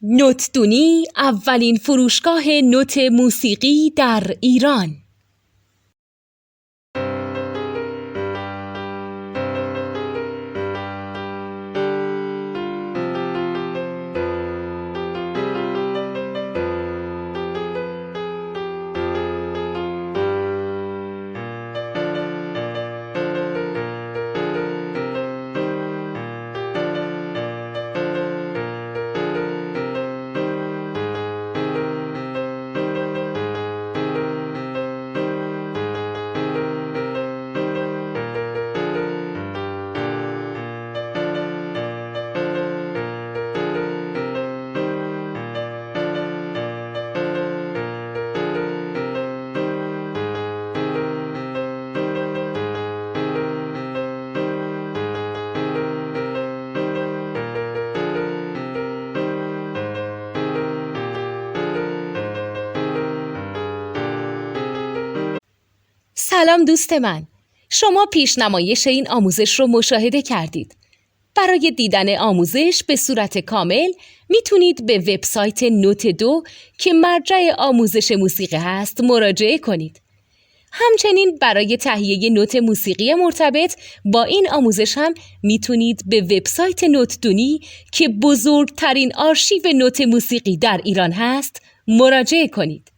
نوتدونی اولین فروشگاه نوت موسیقی در ایران. سلام دوست من، شما پیشنمایش این آموزش رو مشاهده کردید. برای دیدن آموزش به صورت کامل میتونید به وبسایت نوت2 که مرجع آموزش موسیقی هست مراجعه کنید. همچنین برای تهیه نوت موسیقی مرتبط با این آموزش هم میتونید به وبسایت نوتدونی که بزرگترین آرشیو نوت موسیقی در ایران هست مراجعه کنید.